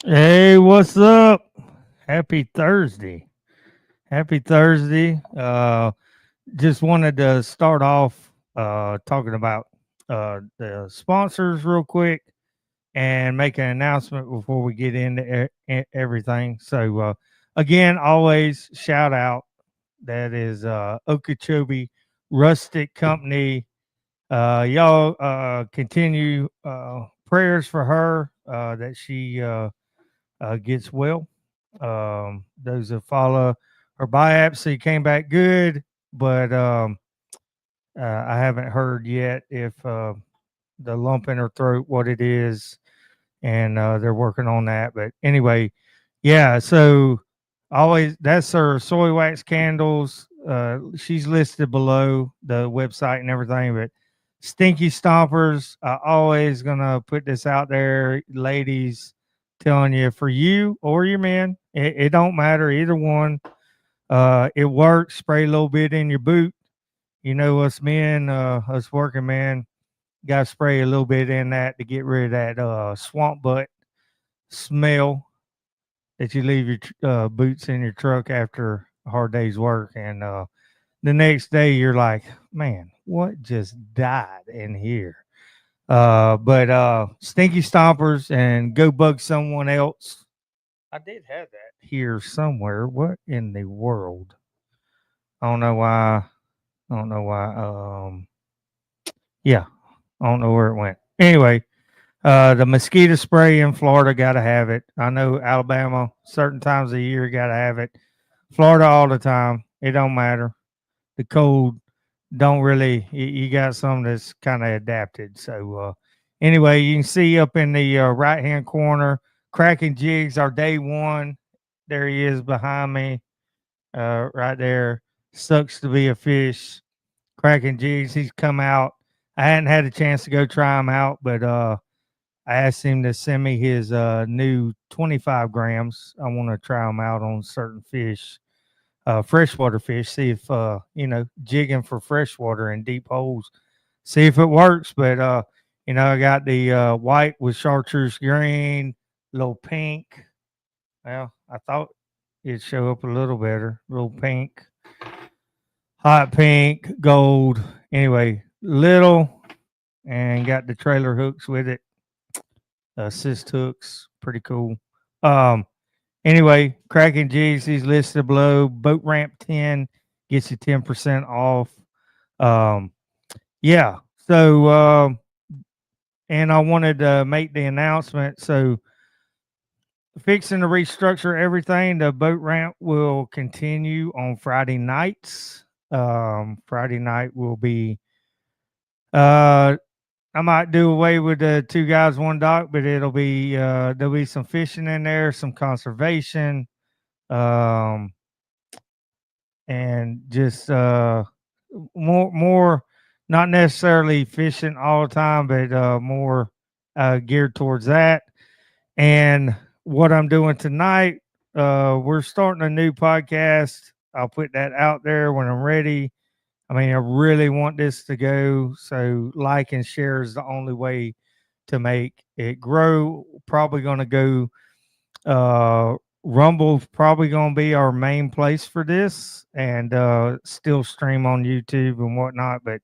Hey, what's up? Happy Thursday. Happy Thursday. Just wanted to start off talking about the sponsors real quick and make an announcement before we get into everything. So, again, always shout out. That is Okeechobee Rustic Company. Y'all continue prayers for her that she gets well. Those that follow her biopsy came back good, but I haven't heard yet if the lump in her throat, what it is, and they're working on that. But anyway, yeah. So always that's her soy wax candles. She's listed below the website and everything, but Stinky Stompers. I always gonna put this out there, ladies, telling you for you or your men, it don't matter either one. It works. Spray a little bit in your boot. You know us men, us working men, got to spray a little bit in that to get rid of that swamp butt smell that you leave your boots in your truck after a hard day's work, and the next day you're like, man, what just died in here? But Stinky Stompers and Go Bug Someone Else. I did have that here somewhere. What in the world? I don't know why. I don't know why. Yeah, I don't know where it went. Anyway, the mosquito spray in Florida, got to have it. I know Alabama, certain times of the year, got to have it. Florida, all the time. It don't matter. The cold don't really. You got some that's kind of adapted. So anyway, you can see up in the right hand corner, Kraken Jigz, our day one. There he is behind me, right there. Sucks to be a fish. Kraken Jigz, he's come out. I hadn't had a chance to go try him out, but I asked him to send me his new 25 grams. I want to try them out on certain fish, freshwater fish, see if, jigging for freshwater in deep holes, see if it works. But, I got the white with chartreuse green, little pink. Well, I thought it'd show up a little better. Little pink, hot pink, gold. Anyway, little, and got the trailer hooks with it, assist hooks, pretty cool. Um, anyway, Kraken Jigz, he's listed below. Boat Ramp 10 gets you 10% off. Um, yeah. So, and I wanted to make the announcement. So, fixing to restructure everything. The boat ramp will continue on Friday nights. Friday night will be uh I might do away with the two guys, one dock, but it'll be there'll be some fishing in there, some conservation, um, and just more not necessarily fishing all the time, but more geared towards that. And what I'm doing tonight, we're starting a new podcast. I'll put that out there when I'm ready. I mean, I really want this to go. So, like and share is the only way to make it grow. Probably going to go. Rumble's probably going to be our main place for this, and still stream on YouTube and whatnot. But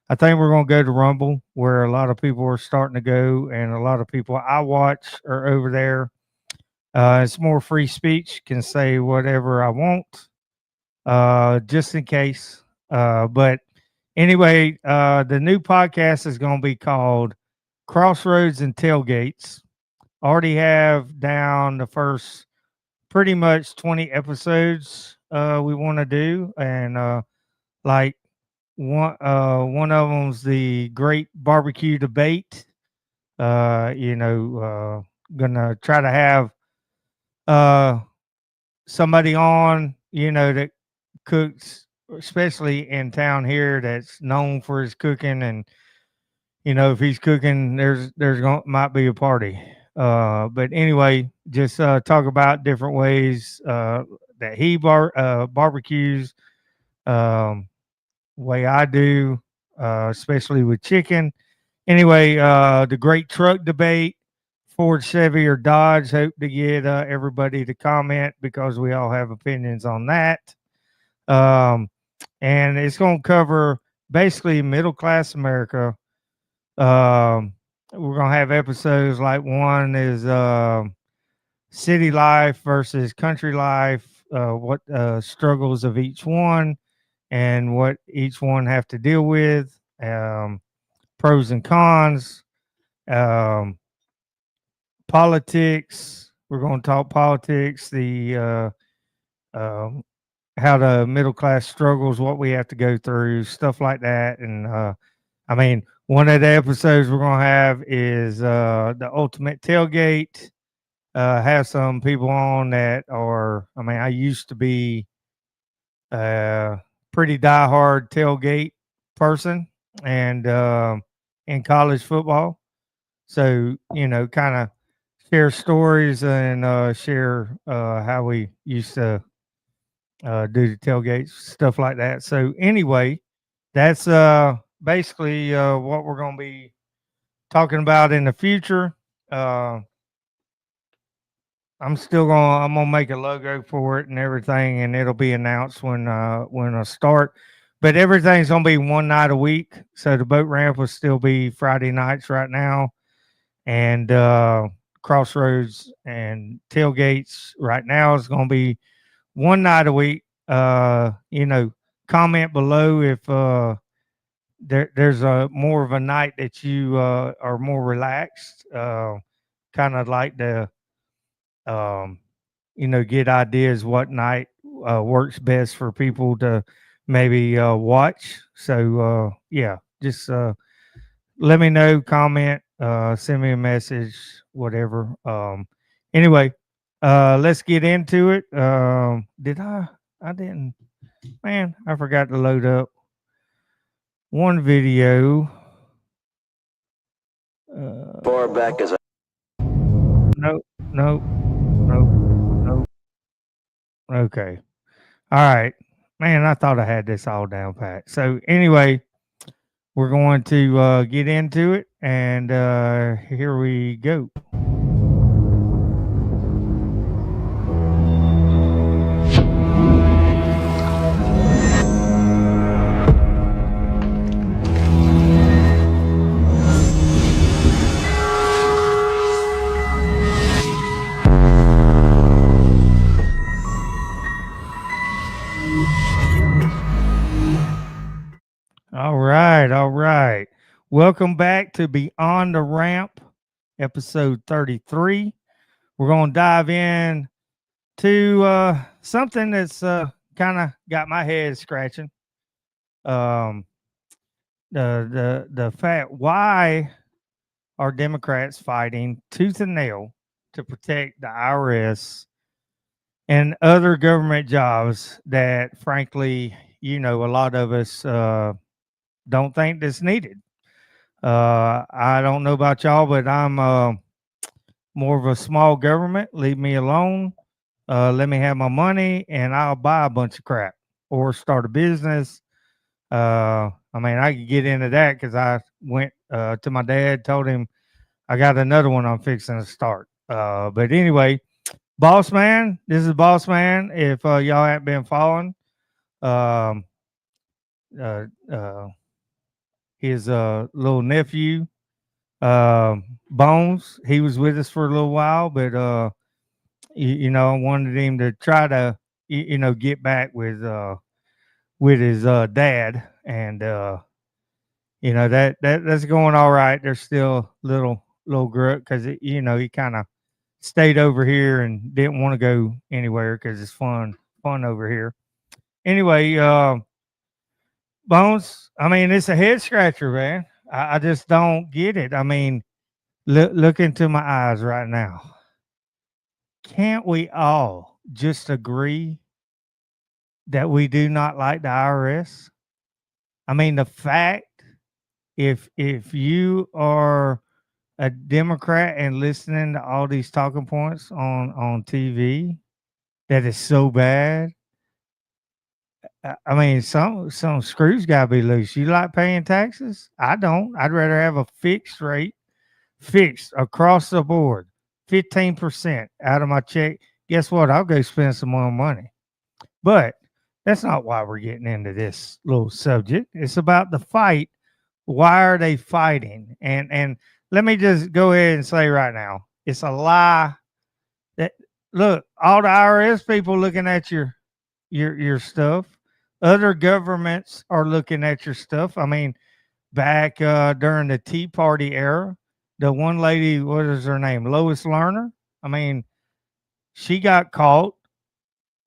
I think we're going to go to Rumble, where a lot of people are starting to go, and a lot of people I watch are over there. It's more free speech, can say whatever I want, just in case. But anyway, the new podcast is going to be called Crossroads and Tailgates. Already have down the first pretty much 20 episodes we want to do, and like one of them's the great barbecue debate. Gonna try to have uh somebody on, that cooks, especially in town here, that's known for his cooking. And if he's cooking, there's going might be a party. But anyway, just talk about different ways that he barbecues, um, way I do, especially with chicken. Anyway, the great truck debate Ford, Chevy, or Dodge. Hope to get everybody to comment because we all have opinions on that. Um, and it's going to cover basically middle class America. We're going to have episodes like one is city life versus country life, what struggles of each one and what each one have to deal with, pros and cons, um, politics. We're going to talk politics, the how the middle class struggles, what we have to go through, stuff like that. And I mean, one of the episodes we're going to have is the ultimate tailgate. Have some people on that are, I mean, I used to be pretty diehard tailgate person and in college football. So, you know, kind of share stories and share how we used to do the tailgates, stuff like that. So, anyway, that's basically what we're going to be talking about in the future. I'm gonna make a logo for it and everything, and it'll be announced when I start. But everything's gonna be one night a week, so the boat ramp will still be Friday nights right now, and crossroads and tailgates right now is gonna be one night a week. You know, comment below if there's a more of a night that you are more relaxed, kind of like the um, you know, get ideas what night works best for people to maybe watch. So yeah, just let me know, comment, send me a message, whatever. Anyway, let's get into it. Did I didn't. Man, I forgot to load up one video. Far back as Nope, nope, nope, nope. Okay. All right. Man, I thought I had this all down pat. So anyway, we're going to get into it, and here we go. All right, all right. Welcome back to Beyond the Ramp, episode 33. We're going to dive in to something that's kind of got my head scratching. Um, the fact why are Democrats fighting tooth and nail to protect the IRS and other government jobs that, frankly, you know, a lot of us don't think that's needed. I don't know about y'all, but I'm more of a small government. Leave me alone. Let me have my money, and I'll buy a bunch of crap or start a business. I mean, I could get into that because I went to my dad, told him I got another one I'm fixing to start. But anyway, Bossman, this is Bossman. If y'all haven't been following, um, uh, uh, his little nephew, Bones, he was with us for a little while, but you know, I wanted him to try to you know get back with his dad, and you know that's going all right. There's still little grut because you know he kind of stayed over here and didn't want to go anywhere because it's fun over here. Anyway, Bones, I mean, it's a head scratcher, man. I just don't get it. I mean, look into my eyes right now. Can't we all just agree that we do not like the IRS? I mean, the fact if you are a Democrat and listening to all these talking points on TV, that is so bad. I mean, some screws gotta be loose. You like paying taxes? I don't. I'd rather have a fixed rate, fixed across the board. 15% out of my check, guess what? I'll go spend some more money. But that's not why we're getting into this little subject. It's about the fight. Why are they fighting? And let me just go ahead and say right now, it's a lie. That look, all the IRS people looking at your stuff. Other governments are looking at your stuff. I mean, back during the Tea Party era, the one lady, what is her name? Lois Lerner. I mean, she got caught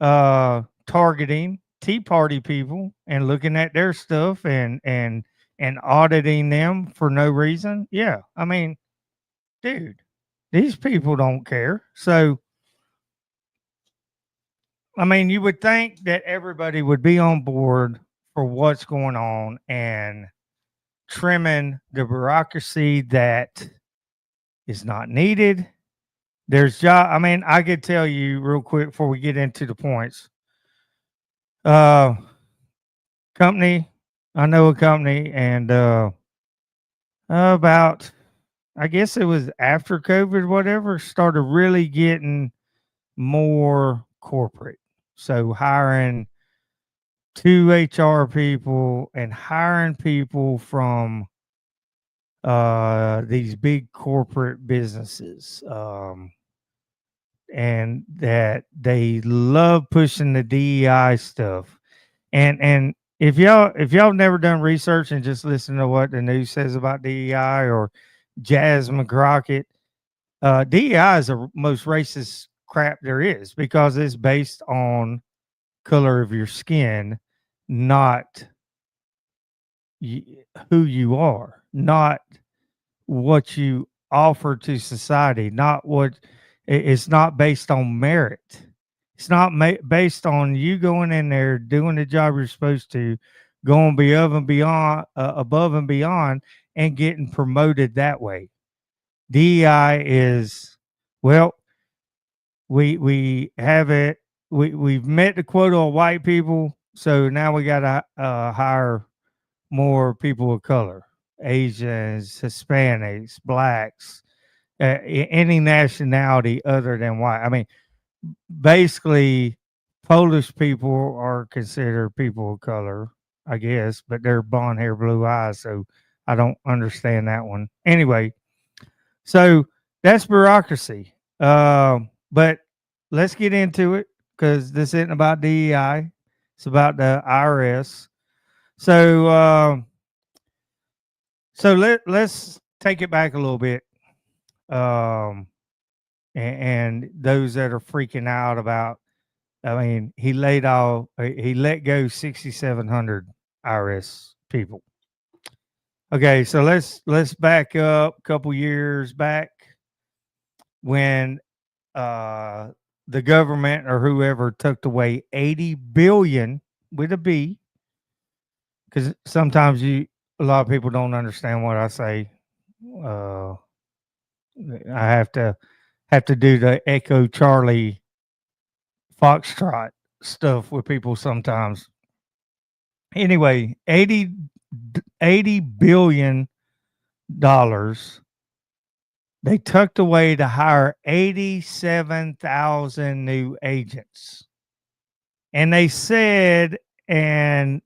targeting Tea Party people and looking at their stuff and auditing them for no reason. Yeah, I mean, dude, these people don't care. So, I mean, you would think that everybody would be on board for what's going on and trimming the bureaucracy that is not needed. There's job. I mean, I could tell you real quick before we get into the points. Company, I know a company, and about, I guess it was after COVID, whatever, started really getting more corporate. So hiring 2 HR people and hiring people from these big corporate businesses, and that they love pushing the DEI stuff. And if y'all never done research and just listen to what the news says about DEI or Jazz McCrockett, DEI is the most racist crap there is because it's based on color of your skin, not who you are, not what you offer to society, not what it's not based on merit. It's not based on you going in there doing the job you're supposed to, going above and beyond, and getting promoted that way. DEI is, well, we have it. We've met the quota of white people, so now we got to hire more people of color, Asians, Hispanics, blacks, any nationality other than white. I mean, basically, Polish people are considered people of color, I guess, but they're blonde hair, blue eyes, so I don't understand that one. Anyway, so that's bureaucracy. But let's get into it because this isn't about DEI. It's about the IRS. So, let's take it back a little bit. And those that are freaking out about, I mean, he let go 6,700 IRS people. Okay, so let's back up a couple years back when the government or whoever took away 80 billion with a B, because sometimes a lot of people don't understand what I say. I have to do the Echo Charlie Foxtrot stuff with people sometimes. Anyway, 80 billion dollars they tucked away to hire 87,000 new agents. And they said, and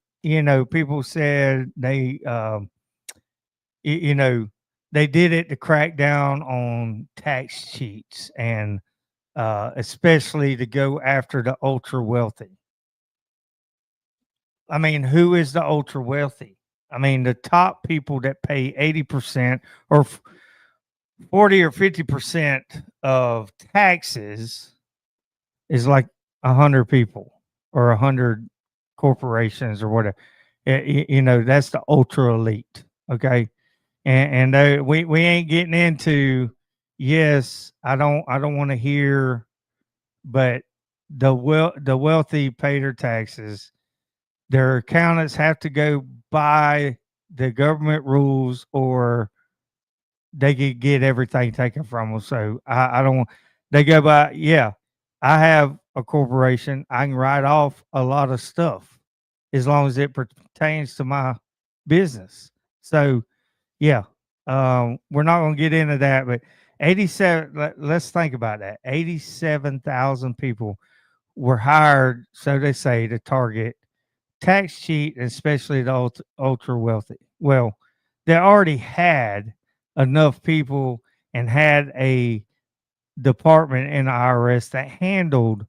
people said they they did it to crack down on tax cheats and especially to go after the ultra wealthy. I mean, who is the ultra wealthy? I mean, the top people that pay 80% or 40 or 50% of taxes is like 100 people or 100 corporations or whatever. That's the ultra elite. Okay. And we ain't getting into, yes, I don't want to hear, but the wealthy pay their taxes. Their accountants have to go by the government rules or they could get everything taken from them. So I don't want, they go by, yeah, I have a corporation. I can write off a lot of stuff as long as it pertains to my business. So, yeah, we're not going to get into that, but 87, let's think about that. 87,000 people were hired, so they say, to target tax cheat, especially the ultra wealthy. Well, they already had enough people and had a department in the IRS that handled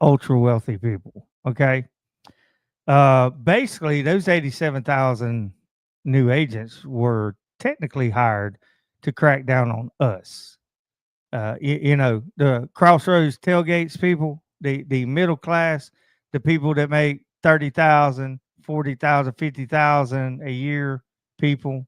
ultra wealthy people. Okay. Basically, those 87,000 new agents were technically hired to crack down on us. The crossroads tailgates people, the middle class, the people that make 30,000, 40,000, 50,000 a year people.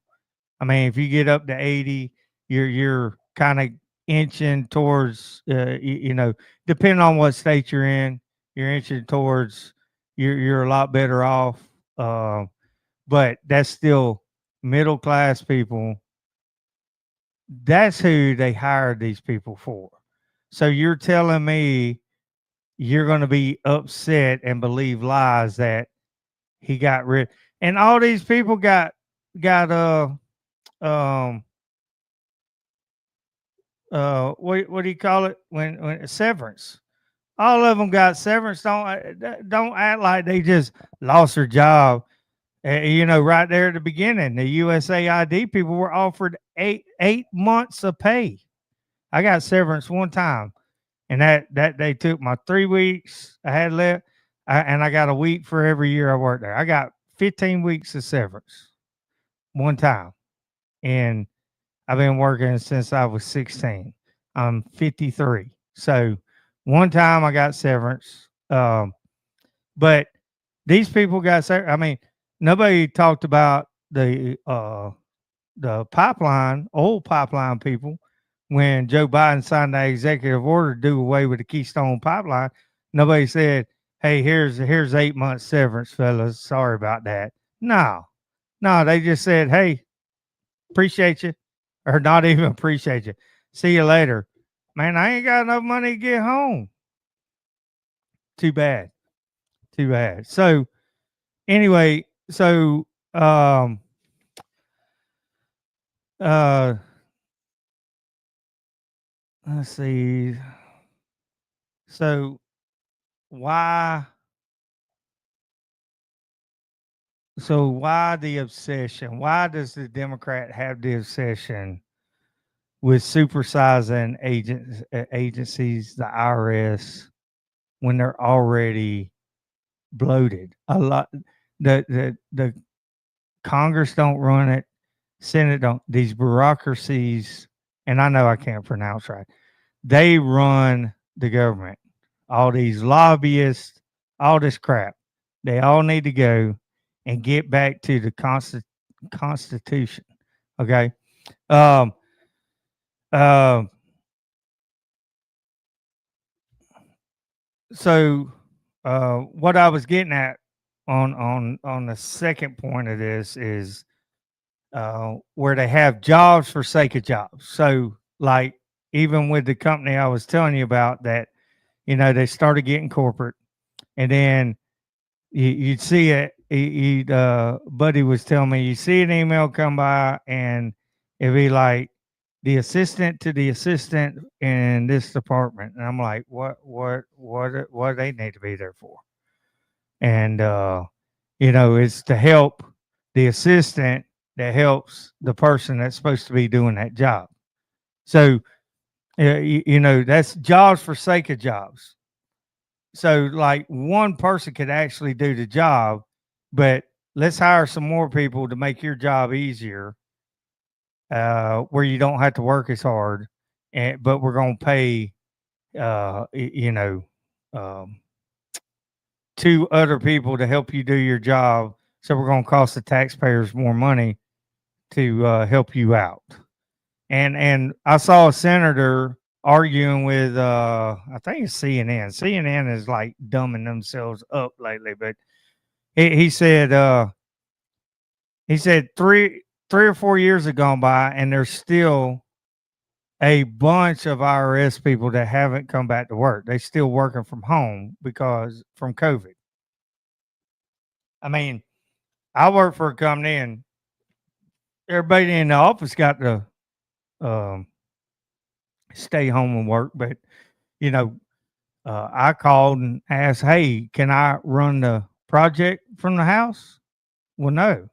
I mean, if you get up to 80, you're kind of inching towards, depending on what state you're in, you're inching towards, you're a lot better off. Uh, but that's still middle class people. That's who they hired these people for. So you're telling me you're going to be upset and believe lies that he got rid, and all these people got um what do you call it when severance? All of them got severance. Don't act like they just lost their job. Right there at the beginning, the USAID people were offered eight months of pay. I got severance one time, and that they took my 3 weeks I had left, and I got a week for every year I worked there. I got 15 weeks of severance one time, and I've been working since I was 16. I'm 53. So one time I got severance. But these people got severance. I mean, nobody talked about the oil pipeline people when Joe Biden signed that executive order to do away with the Keystone pipeline. Nobody said, "Hey, here's 8 months severance, fellas. Sorry about that." No, they just said, "Hey, appreciate you," or not even appreciate you. See you later. Man, I ain't got enough money to get home. Too bad. Too bad. So anyway, um uh let's see. So why why the obsession? Why does the Democrat have the obsession with supersizing agencies, the IRS, when they're already bloated? A lot the Congress don't run it, Senate don't. These bureaucracies, and I know I can't pronounce right. They run the government. All these lobbyists, all this crap. They all need to go and get back to the Constitution. Okay. Um. Uh. So, what I was getting at on the second point of this is where they have jobs for sake of jobs. So, like, even with the company I was telling you about, that they started getting corporate, and then you'd see it. Buddy was telling me, you see an email come by, and it'd be like the assistant to the assistant in this department, and I'm like, what do they need to be there for? And it's to help the assistant that helps the person that's supposed to be doing that job. So that's jobs for sake of jobs. So like one person could actually do the job, but let's hire some more people to make your job easier, where you don't have to work as hard, but we're going to pay um, two other people to help you do your job. So we're going to cost the taxpayers more money to help you out. And I saw a senator arguing with I think it's CNN. CNN is like dumbing themselves up lately, but he said three or 4 years have gone by, and there's still a bunch of IRS people that haven't come back to work. They still working from home because from COVID. I mean, I work for a company, and everybody in the office got to stay home and work, but you know, I called and asked, "Hey, can I run the project from the house?" Well, no.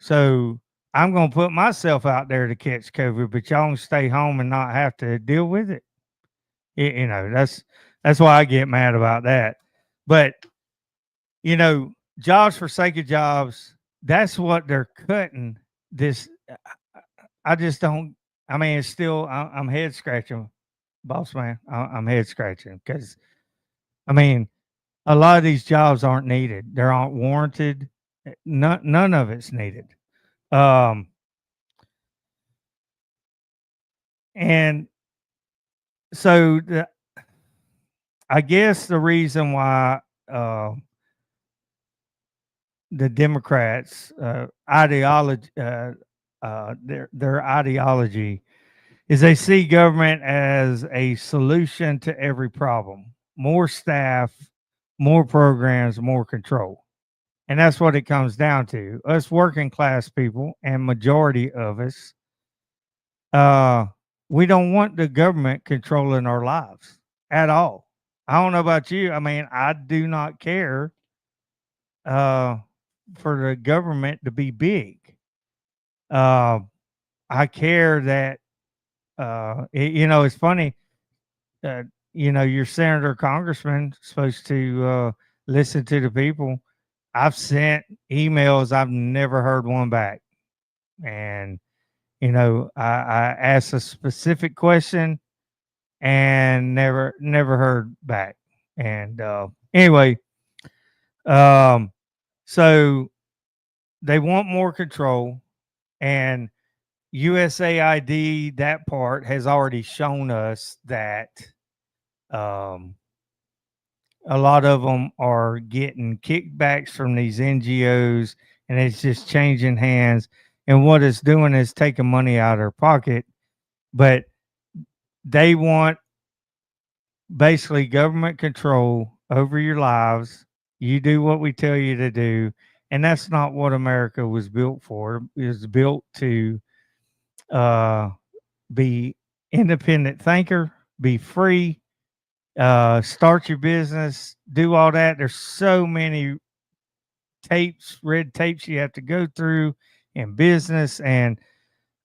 So I'm going to put myself out there to catch COVID, but y'all can stay home and not have to deal with it. You know, that's why I get mad about that. But you know, jobs for sake of jobs, that's what they're cutting. This, I just don't. I mean, it's still. I'm head scratching, boss man. I'm head scratching because I mean, a lot of these jobs aren't needed. They aren't warranted. None of it's needed. Um, and so I guess the reason why uh, the Democrats ideology their ideology is they see government as a solution to every problem. More staff, more programs, more control. And that's what it comes down to. Us working class people and majority of us uh we don't want the government controlling our lives at all. I don't know about you. I mean, I do not care uh for the government to be big. Uh I care that you know, it's funny you know, your senator, congressman supposed to listen to the people. I've sent emails, I've never heard one back. And, you know, I asked a specific question and never heard back. And anyway, um, so they want more control, and USAID, that part has already shown us that um, a lot of them are getting kickbacks from these NGOs, and it's just changing hands. And what it's doing is taking money out of their pocket, but they want basically government control over your lives. You do what we tell you to do, and that's not what America was built for. It was built to uh, be independent thinker, be free, start your business, do all that. There's so many red tapes you have to go through in business, and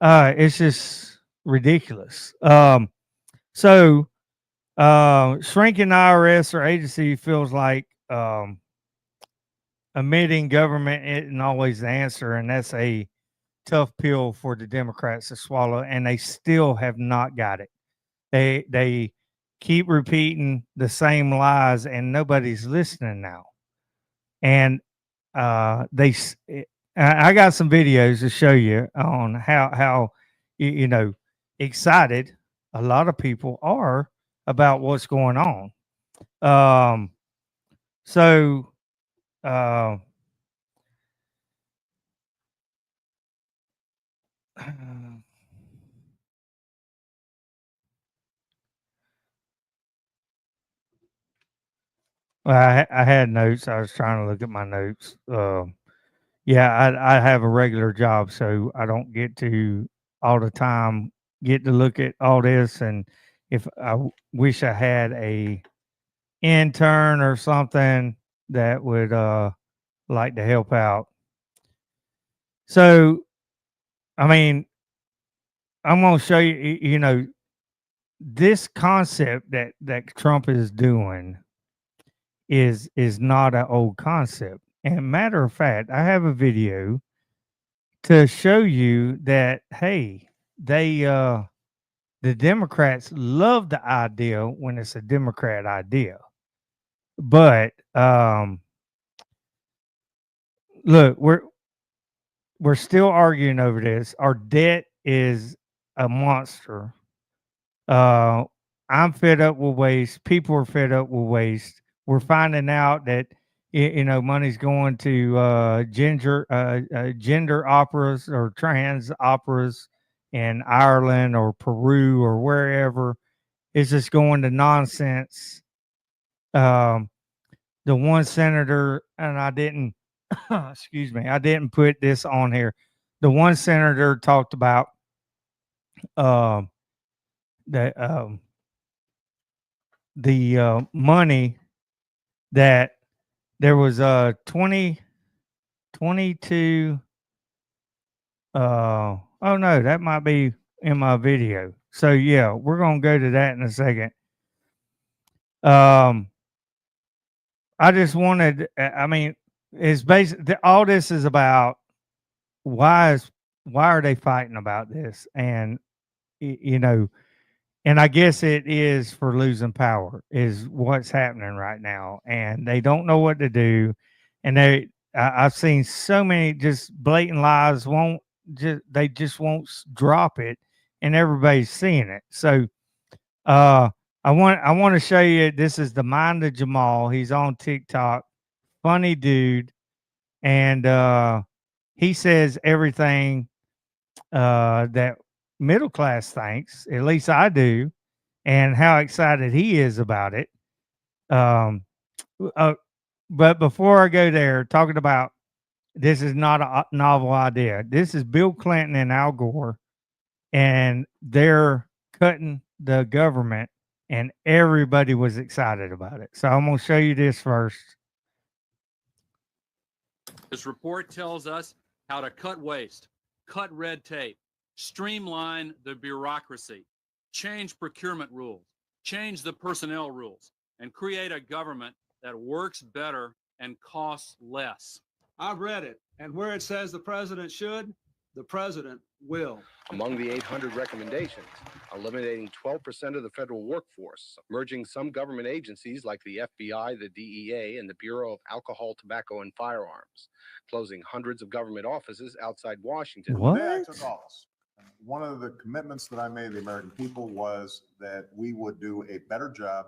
it's just ridiculous. So shrinking IRS or agency feels like omitting government isn't always the answer, and that's a tough pill for the Democrats to swallow, and they still have not got it. They keep repeating the same lies, and nobody's listening now. And I got some videos to show you on how you know excited a lot of people are about what's going on. Um, so uh, well, I had notes. I was trying to look at my notes. Yeah, I have a regular job, so I don't get to all the time get to look at all this. And if wish I had a intern or something that would like to help out. So, I mean, I'm going to show you. You know, this concept that Trump is doing is not an old concept. And matter of fact, I have a video to show you that hey, they the Democrats love the idea when it's a Democrat idea. But look, we're still arguing over this. Our debt is a monster. Uh, I'm fed up with waste. People are fed up with waste. We're finding out that you know money's going to gender operas or trans operas in Ireland or Peru or wherever. It's just going to nonsense. Um, the one senator, and I didn't, excuse me, I didn't put this on here. the one senator talked about uh, the money that there was 22 oh no, that might be in my video. So yeah, we're gonna go to that in a second. I just wanted, I mean, it's basically all this is about why are they fighting about this? And you know, and I guess it is for losing power is what's happening right now, and they don't know what to do. And I've seen so many just blatant lies. They just won't drop it, and everybody's seeing it. So I want to show you. This is the Mind of Jamal. He's on TikTok. Funny dude, and he says everything that middle class thinks. At least I do, and how excited he is about it. Um, but before I go there, talking about this is not a novel idea. This is Bill Clinton and Al Gore, and they're cutting the government, and everybody was excited about it. So I'm going to show you this first. This report tells us how to cut waste, cut red tape, streamline the bureaucracy, change procurement rules, change the personnel rules, and create a government that works better and costs less. I've read it, and where it says the president should, the president will. Among the 800 recommendations, eliminating 12% of the federal workforce, merging some government agencies like the FBI, the DEA, and the Bureau of Alcohol, Tobacco, and Firearms, closing hundreds of government offices outside Washington. What? The day I took office, one of the commitments that I made to the American people was that we would do a better job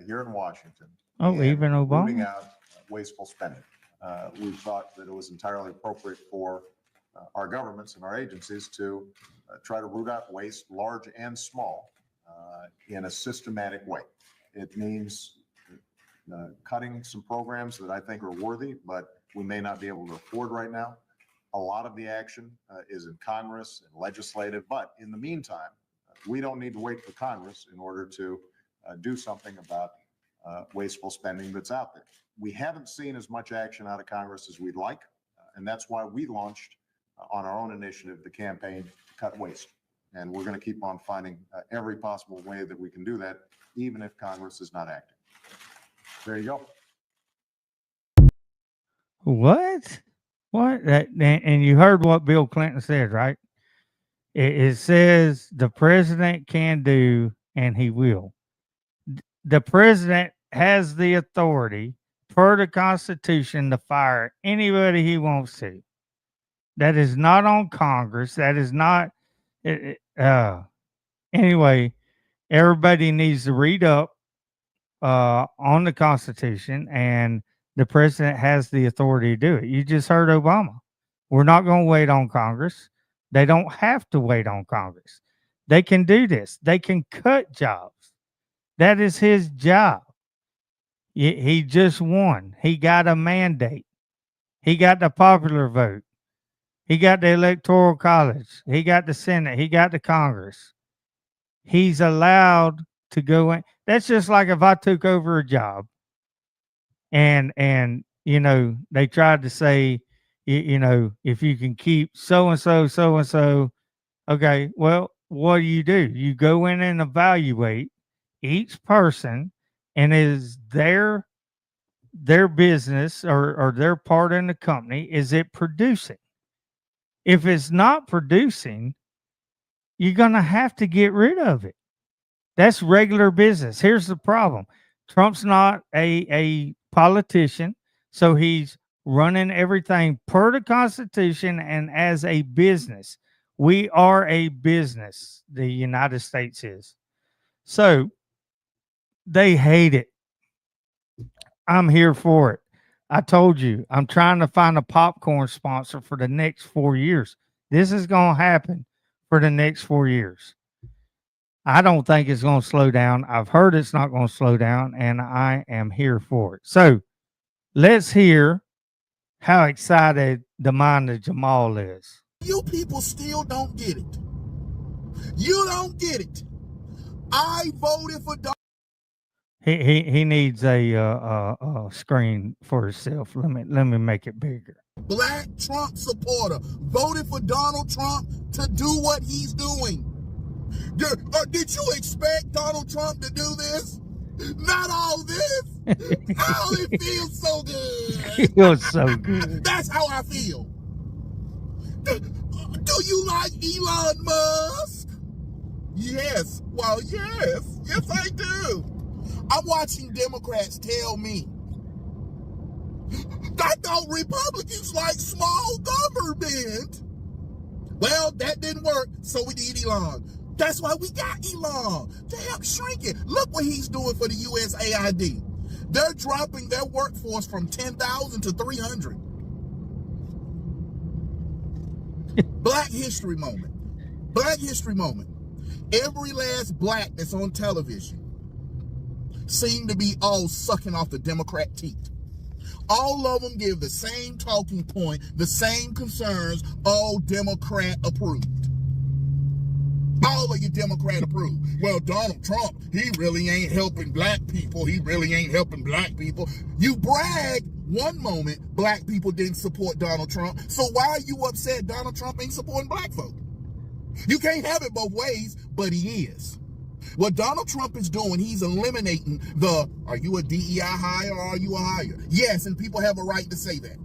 here in Washington. Oh, even rooting Obama. out wasteful spending. We thought that it was entirely appropriate for our governments and our agencies to try to root out waste, large and small, in a systematic way. It means cutting some programs that I think are worthy, but we may not be able to afford right now. A lot of the action is in Congress and legislative, but in the meantime, we don't need to wait for Congress in order to do something about wasteful spending that's out there. We haven't seen as much action out of Congress as we'd like, and that's why we launched on our own initiative the campaign to cut waste. And we're going to keep on finding every possible way that we can do that, even if Congress is not acting. There you go. What? What? And you heard what Bill Clinton said, right? It says the president can do, and he will. The president has the authority per the Constitution to fire anybody he wants to. That is not on Congress. That is not. Anyway, everybody needs to read up on the Constitution, and the president has the authority to do it. You just heard Obama. We're not going to wait on Congress. They don't have to wait on Congress. They can do this. They can cut jobs. That is his job. He just won. He got a mandate. He got the popular vote. He got the Electoral College. He got the Senate. He got the Congress. He's allowed to go in. That's just like if I took over a job and you know, they tried to say, you know, if you can keep so-and-so, okay, well, what do? You go in and evaluate each person, and is their business or their part in the company, is it producing? If it's not producing, you're going to have to get rid of it. That's regular business. Here's the problem. Trump's not a politician, so he's running everything per the Constitution and as a business. We are a business, the United States is. So they hate it. I'm here for it. I told you, I'm trying to find a popcorn sponsor for the next 4 years. This is going to happen for the next 4 years. I don't think it's going to slow down. I've heard it's not going to slow down, and I am here for it. So let's hear how excited the Mind of Jamal is. You people still don't get it. You don't get it. I voted for Donald. He needs a screen for himself. Let me make it bigger. Black Trump supporter, voted for Donald Trump to do what he's doing. Did you expect Donald Trump to do this? Not all this. Oh, it feels so good. It feels so good. That's how I feel. Do you like Elon Musk? Yes. Well, yes. Yes, I do. I'm watching Democrats tell me, I thought Republicans like small government. Well, that didn't work, so we need Elon. That's why we got Elon, to help shrink it. Look what he's doing for the USAID. They're dropping their workforce from 10,000 to 300. Black History Moment. Black History Moment. Every last black that's on television seem to be all sucking off the Democrat teat. All of them give the same talking point, the same concerns, all Democrat approved. All of you Democrat approved. Well, Donald Trump, he really ain't helping black people. He really ain't helping black people. You brag one moment black people didn't support Donald Trump. So why are you upset Donald Trump ain't supporting black folk? You can't have it both ways, but he is. What Donald Trump is doing, he's eliminating the, are you a DEI hire or are you a hire? Yes, and people have a right to say that.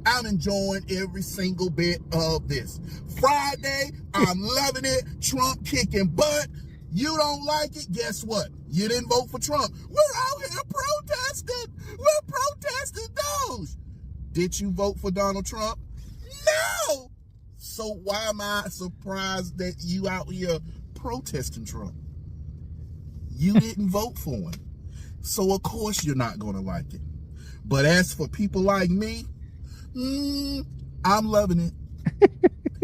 I'm enjoying every single bit of this. Friday, I'm loving it. Trump kicking butt. You don't like it? Guess what? You didn't vote for Trump. We're out here protesting. We're protesting those. Did you vote for Donald Trump? No. So why am I surprised that you out here protesting Trump? You didn't vote for him. So of course you're not going to like it. But as for people like me, I'm loving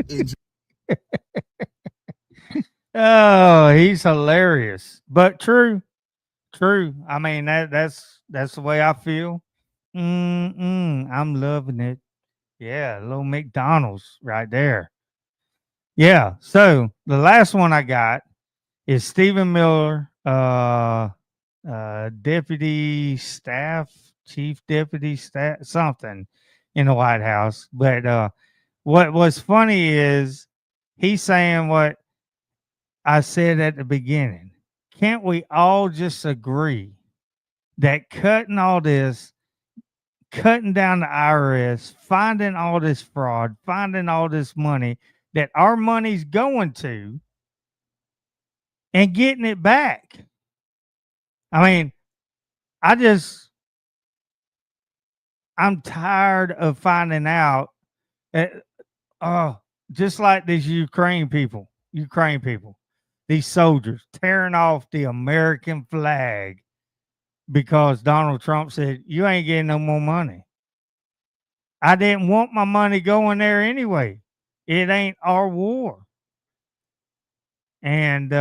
it. Oh, he's hilarious, but true. I mean, that's the way I feel. I'm loving it. Yeah, little McDonald's right there. Yeah. So the last one I got is Stephen Miller, chief deputy staff, something in the White House. But what was funny is he's saying what I said at the beginning. Can't we all just agree that cutting down the IRS, finding all this fraud, finding all this money that our money's going to, and getting it back? I mean, I'm tired of finding out that, just like these Ukraine people, these soldiers tearing off the American flag because Donald Trump said, you ain't getting no more money. I didn't want my money going there anyway. It ain't our war. And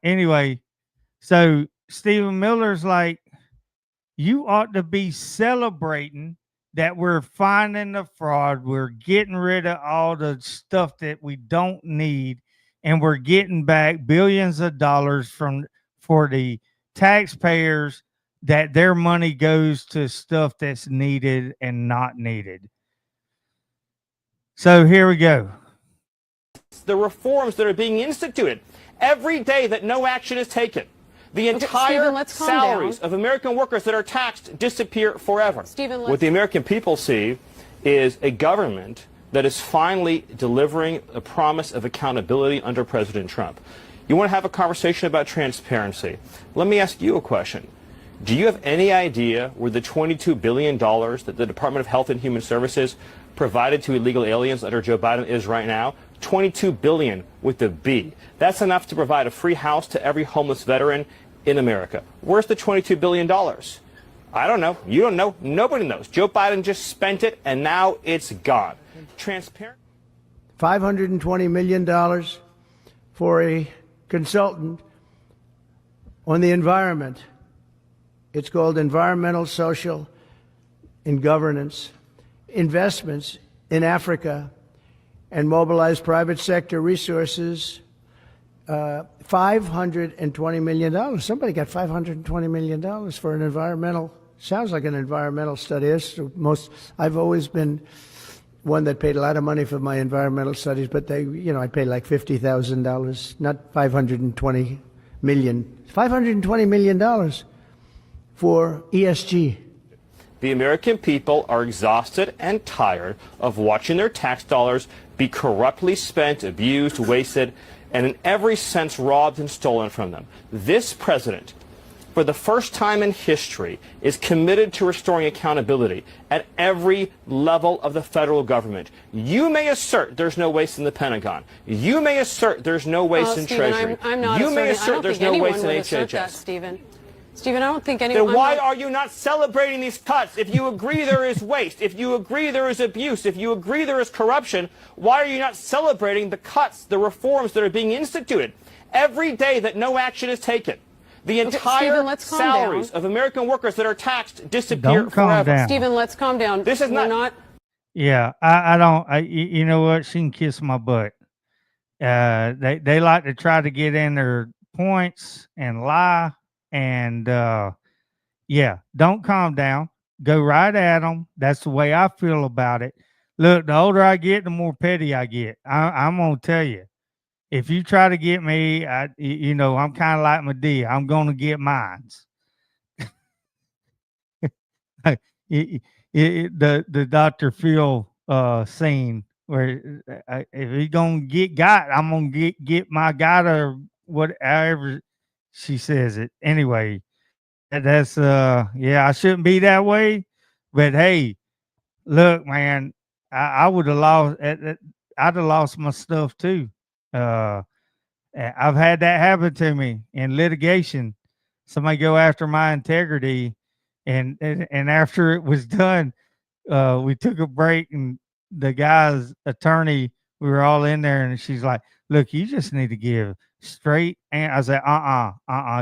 anyway, so Stephen Miller's like, you ought to be celebrating that we're finding the fraud. We're getting rid of all the stuff that we don't need. And we're getting back billions of dollars for the taxpayers, that their money goes to stuff that's needed and not needed. So here we go. The reforms that are being instituted every day that no action is taken. The entire salaries of American workers that are taxed disappear forever. What the American people see is a government that is finally delivering a promise of accountability under President Trump. You want to have a conversation about transparency? Let me ask you a question. Do you have any idea where the $22 billion that the Department of Health and Human Services provided to illegal aliens under Joe Biden is right now? $22 billion with a B. That's enough to provide a free house to every homeless veteran in America. Where's the $22 billion? I don't know. You don't know. Nobody knows. Joe Biden just spent it, and now it's gone. Transparent. $520 million for a consultant on the environment. It's called Environmental, Social, and Governance. Investments in Africa and mobilize private sector resources. $520 million. Somebody got $520 million for an environmental, sounds like an environmental study. I've always been one that paid a lot of money for my environmental studies, but I paid like $50,000, not $520 million. $520 million for ESG. The American people are exhausted and tired of watching their tax dollars be corruptly spent, abused, wasted, and in every sense robbed and stolen from them. This president, for the first time in history, is committed to restoring accountability at every level of the federal government. You may assert there's no waste in the Pentagon. You may assert there's no waste in Stephen, Treasury. I'm not you may asserting, assert there's no waste in HHS. That, Stephen, I don't think anyone... Then why are you not celebrating these cuts? If you agree there is waste, if you agree there is abuse, if you agree there is corruption, why are you not celebrating the cuts, the reforms that are being instituted? Every day that no action is taken, the entire salaries of American workers that are taxed disappear forever. Stephen, let's calm down. This is not... Yeah, I don't... you know what? She can kiss my butt. They like to try to get in their points and lie. And yeah, don't calm down. Go right at them. That's the way I feel about it. Look, the older I get, the more petty I get. I'm gonna tell you, if you try to get me, I'm kind of like Medea. I'm gonna get mines. The Dr. Phil scene where if he's gonna get got, I'm gonna get my guy or whatever. She says it anyway. That's I shouldn't be that way, but hey, look, man, I would have lost. I'd have lost my stuff too. I've had that happen to me in litigation. Somebody go after my integrity, and after it was done, we took a break, and the guy's attorney, we were all in there, and she's like, "Look, you just need to give straight." And I said,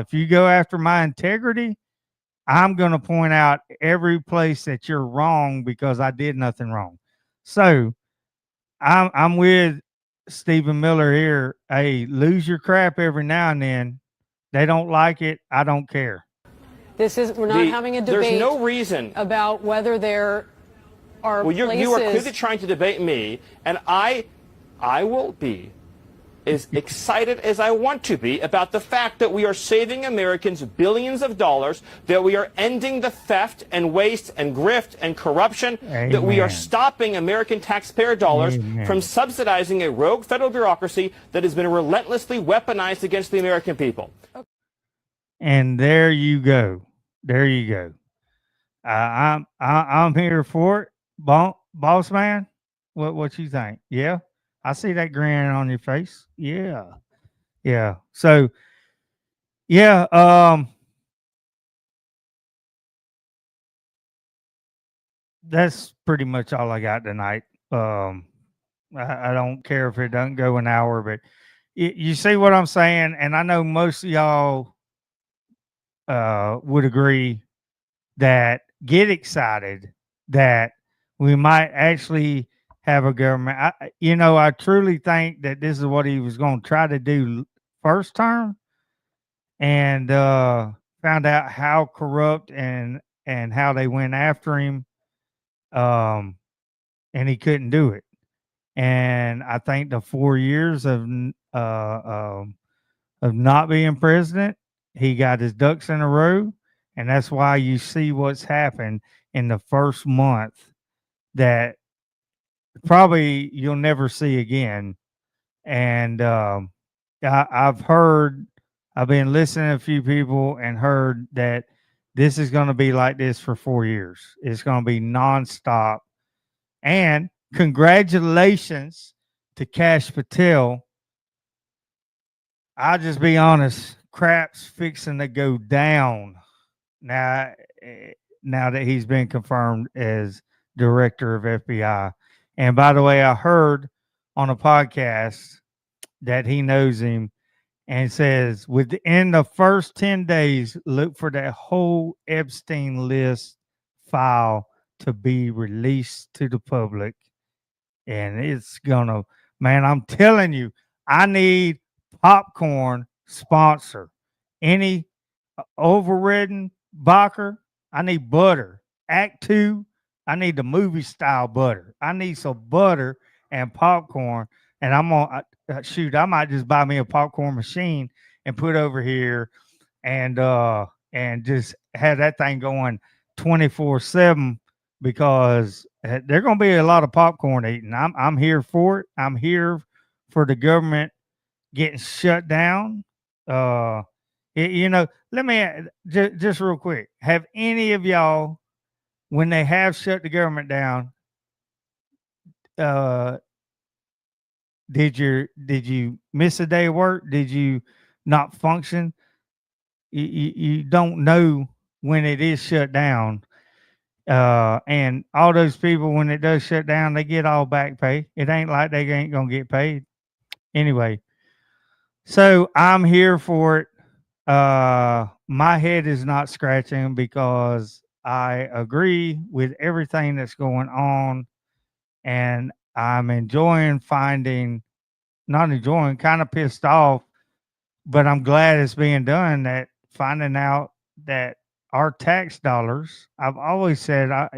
if you go after my integrity, I'm going to point out every place that you're wrong because I did nothing wrong. So I'm with Stephen Miller here. Hey, lose your crap every now and then. They don't like it. I don't care. We're not having a debate. There's no reason about whether there are places. You are clearly trying to debate me, and I will be as excited as I want to be about the fact that we are saving Americans billions of dollars, that we are ending the theft and waste and grift and corruption, that we are stopping American taxpayer dollars from subsidizing a rogue federal bureaucracy that has been relentlessly weaponized against the American people. And there you go. There you go. I'm here for it. Bossman, what you think? Yeah. I see that grin on your face. Yeah. Yeah. So, yeah. That's pretty much all I got tonight. I don't care if it doesn't go an hour, but you see what I'm saying? And I know most of y'all would agree that get excited that we might actually have a government. I truly think that this is what he was going to try to do first term, and found out how corrupt and how they went after him, and he couldn't do it. And I think the 4 years of not being president, he got his ducks in a row, and that's why you see what's happened in the first month that probably you'll never see again. And I've been listening to a few people and heard that this is going to be like this for 4 years. It's going to be nonstop. And congratulations to Cash Patel. I'll just be honest, crap's fixing to go down now that he's been confirmed as director of FBI. And by the way, I heard on a podcast that he knows him and says within the first 10 days, look for that whole Epstein list file to be released to the public. and it's gonna, man, I'm telling you, I need popcorn sponsor. Any overridden Bacher, I need butter. Act 2, I need the movie style butter. I need some butter and popcorn. And I'm gonna shoot, I might just buy me a popcorn machine and put over here and just have that thing going 24/7 because there's gonna be a lot of popcorn eating. I'm here for it. I'm here for the government getting shut down. Let me just real quick. Have any of y'all, when they have shut the government down, did you miss a day of work? Did you not function? You don't know when it is shut down. And all those people, when it does shut down, they get all back pay. It ain't like they ain't gonna get paid. Anyway, so I'm here for it. My head is not scratching because I agree with everything that's going on, and I'm not enjoying, kind of pissed off, but I'm glad it's being done. That finding out that our tax dollars, I've always said, as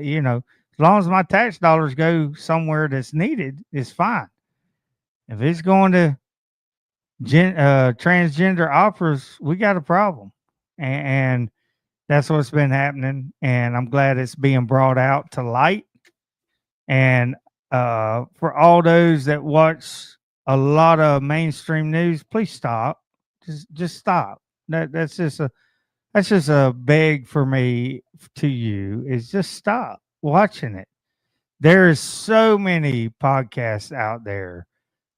long as my tax dollars go somewhere that's needed, it's fine. If it's going to transgender operas, we got a problem, and that's what's been happening. And I'm glad it's being brought out to light. And for all those that watch a lot of mainstream news, please stop. Just stop. That's just a beg for me to you, is just stop watching it. There's so many podcasts out there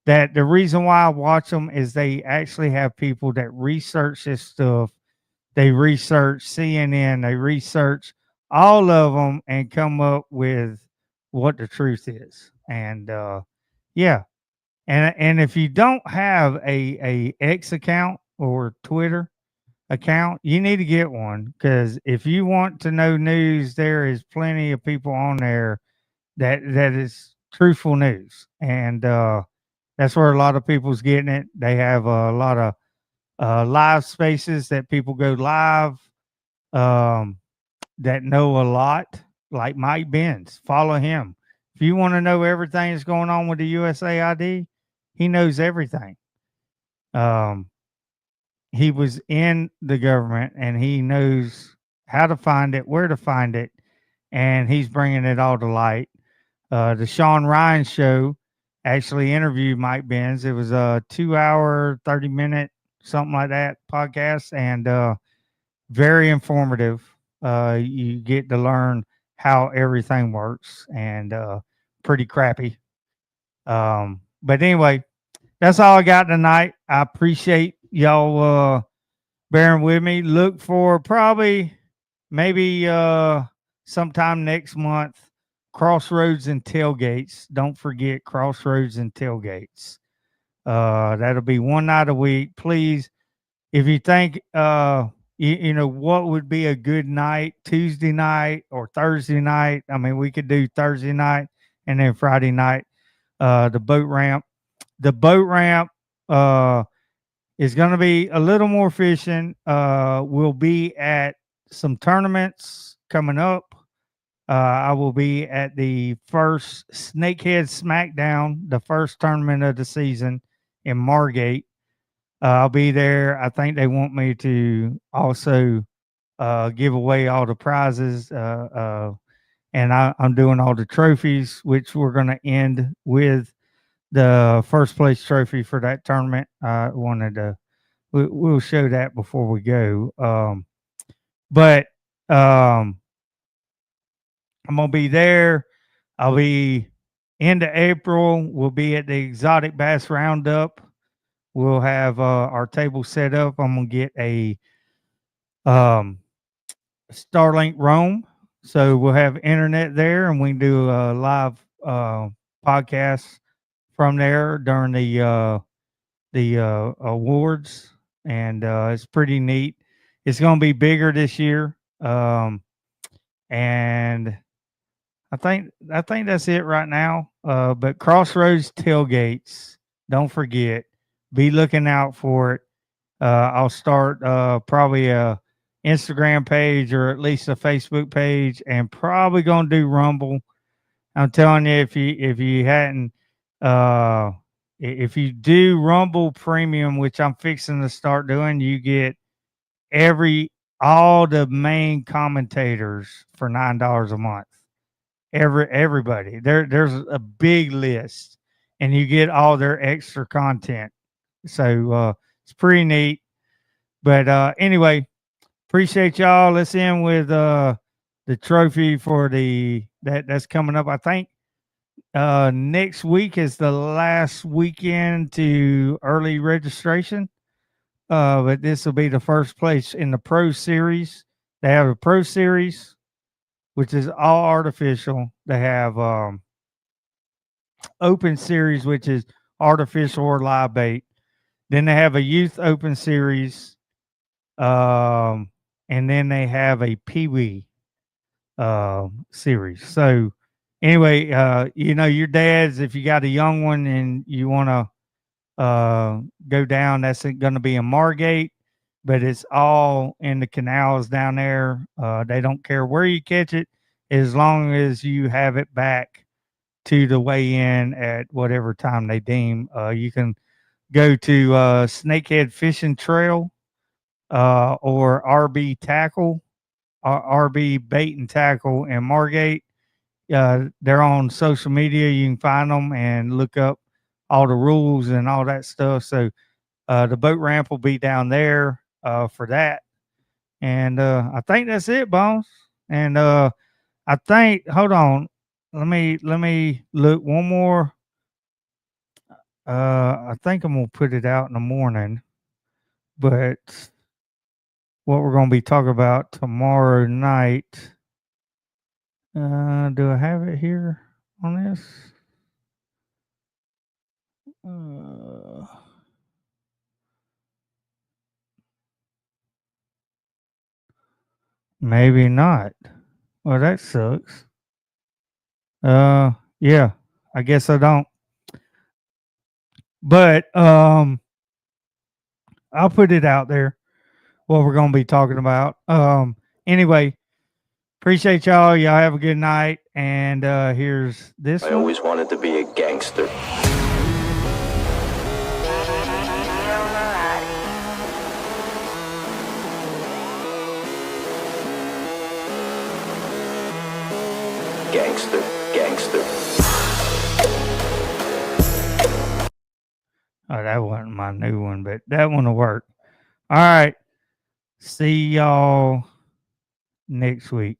that the reason why I watch them is they actually have people that research this stuff. They research CNN, they research all of them and come up with what the truth is. And yeah. And if you don't have a X account or Twitter account, you need to get one, because if you want to know news, there is plenty of people on there that is truthful news. And that's where a lot of people's getting it. They have a lot of live spaces that people go live that know a lot, like Mike Benz. Follow him. If you want to know everything that's going on with the USAID, he knows everything. He was in the government and he knows how to find it, where to find it, and he's bringing it all to light. The Sean Ryan show actually interviewed Mike Benz. It was a 2-hour, 30-minute, something like that podcast, and very informative. You get to learn how everything works, and pretty crappy. But anyway, that's all I got tonight. I appreciate y'all bearing with me. Look for maybe sometime next month, Crossroads and Tailgates. Don't forget Crossroads and Tailgates. That'll be one night a week. Please, if you think you know what would be a good night, Tuesday night or Thursday night. I mean, we could do Thursday night and then Friday night. The boat ramp. The boat ramp is going to be a little more fishing. We'll be at some tournaments coming up. I will be at the first Snakehead Smackdown, the first tournament of the season in Margate. I'll be there. I think they want me to also give away all the prizes. And I'm doing all the trophies, which we're going to end with the first place trophy for that tournament. I wanted to, we'll show that before we go. But I'm going to be there. I'll be into April. We'll be at the Exotic Bass Roundup. We'll have our table set up. I'm going to get a Starlink Roam. So we'll have internet there, and we can do a live podcast from there during the awards, and it's pretty neat. It's going to be bigger this year, and I think that's it right now. But Crossroads tailgates, don't forget, be looking out for it. I'll start probably a Instagram page or at least a Facebook page, and probably gonna do Rumble. I'm telling you, if you hadn't, if you do Rumble Premium, which I'm fixing to start doing, you get all the main commentators for $9 a month. Everybody there's a big list, and you get all their extra content. So it's pretty neat. But anyway, appreciate y'all. Let's end with the trophy for that's coming up. I think next week is the last weekend to early registration. But this will be the first place in the Pro Series. They have a Pro Series, which is all artificial. They have Open Series, which is artificial or live bait. Then they have a Youth Open Series, and then they have a Pee-wee series. So anyway, your dads, if you got a young one and you want to go down, that's going to be in Margate, but it's all in the canals down there. They don't care where you catch it, as long as you have it back to the weigh-in at whatever time they deem. You can go to Snakehead Fishing Trail or RB Tackle, RB Bait and Tackle in Margate. They're on social media. You can find them and look up all the rules and all that stuff. So the boat ramp will be down there for that. And I think that's it, Bones. And I think, hold on, let me look one more. I think I'm gonna put it out in the morning, but what we're gonna be talking about tomorrow night. Do I have it here on this? Maybe not. Well, that sucks. Yeah, I guess I don't. But I'll put it out there what we're going to be talking about. Anyway, appreciate y'all. Y'all have a good night. And here's this I always wanted to be a gangster. Gangster, gangster. Oh, that wasn't my new one, but that one will work. All right. See y'all next week.